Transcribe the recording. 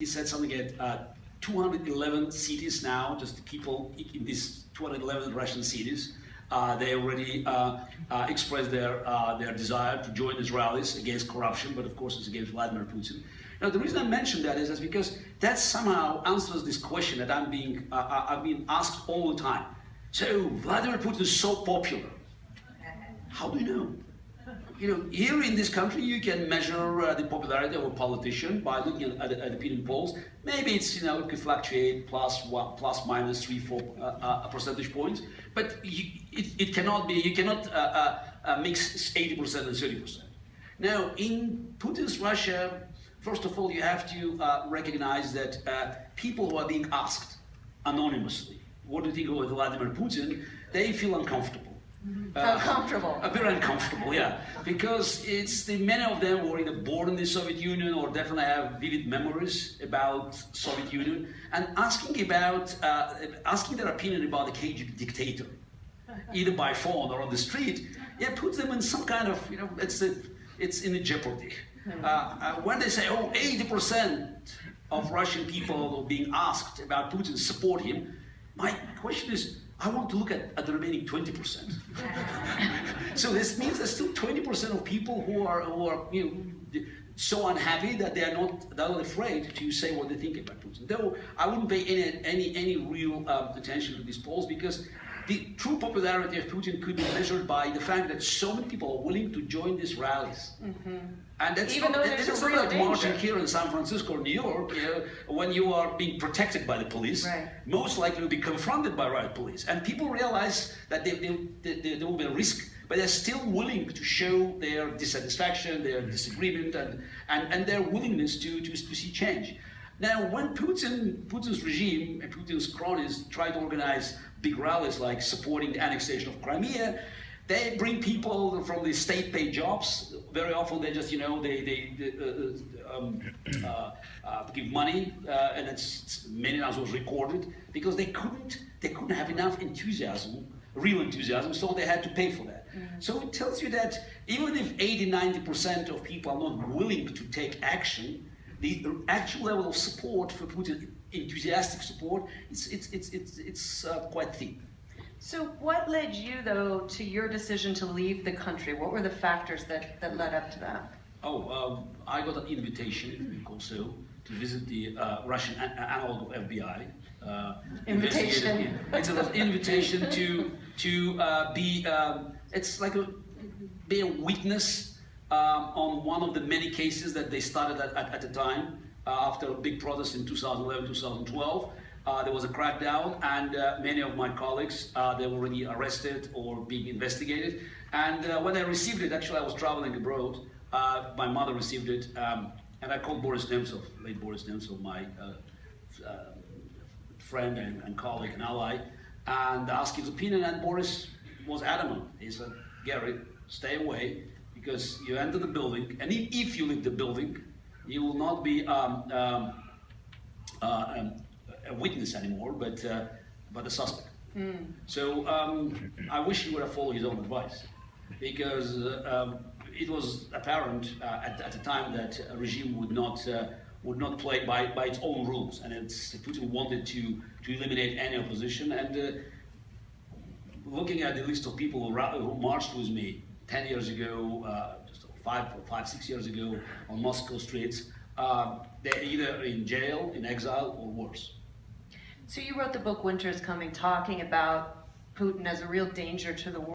he said something at 211 cities now, just people in these 211 Russian cities. They already expressed their desire to join these rallies against corruption, but of course it's against Vladimir Putin. Now, the reason I mention that is because that somehow answers this question that I've been asked all the time. So Vladimir Putin is so popular. How do you know? You know, here in this country, you can measure the popularity of a politician by looking at opinion polls. Maybe it's, you know, it could fluctuate plus minus 3-4 percentage points, but it cannot be. You cannot mix 80% and 30%. Now, in Putin's Russia, first of all, you have to recognize that people who are being asked anonymously, what do you think of Vladimir Putin? They feel uncomfortable. Uncomfortable. Very uncomfortable, yeah. Because many of them were either born in the Soviet Union or definitely have vivid memories about Soviet Union, and asking their opinion about the KGB dictator, either by phone or on the street, yeah, puts them in some kind of, you know, it's in a jeopardy. When they say, oh, 80% of Russian people are being asked about Putin support him, my question is, I want to look at the remaining 20%. So this means there's still 20% of people who are you know, so unhappy that they are not afraid to say what they think about Putin. Though I wouldn't pay any real attention to these polls, because the true popularity of Putin could be measured by the fact that so many people are willing to join these rallies. Mm-hmm. And that's even not, though there's a not real like danger. marching here in San Francisco or New York, when you are being protected by the police, right. Most likely you'll be confronted by riot police. And people realize that there will be a risk, but they're still willing to show their dissatisfaction, their disagreement, and their willingness to see change. Now, when Putin's regime and Putin's cronies try to organize big rallies like supporting the annexation of Crimea, they bring people from the state-paid jobs. Very often they just, you know, they give money, and many times was recorded, because they couldn't have enough enthusiasm, real enthusiasm, so they had to pay for that. Mm-hmm. So it tells you that even if 80–90% of people are not willing to take action, the actual level of support for Putin, enthusiastic support, it's quite thin. So what led you, though, to your decision to leave the country? What were the factors that led up to that? I got an invitation also to visit the Russian analog of FBI. Invitation. It's an invitation to be. It's like be a witness on one of the many cases that they started at the time after a big protest in 2011, 2012. There was a crackdown, and many of my colleagues, they were already arrested or being investigated. And when I received it, actually I was traveling abroad, my mother received it, and I called Boris Nemtsov, late Boris Nemtsov, my friend and colleague and ally, and asked his opinion, and Boris was adamant. He said, Gary, stay away, because you enter the building, and if you leave the building, you will not be a witness anymore, but a suspect. Mm. So I wish he would have followed his own advice, because it was apparent at the time that a regime would not play by its own rules, and Putin wanted to eliminate any opposition. And looking at the list of people who marched with me 10 years ago, just 6 years ago on Moscow streets, they're either in jail, in exile, or worse. So you wrote the book Winter is Coming, talking about Putin as a real danger to the world.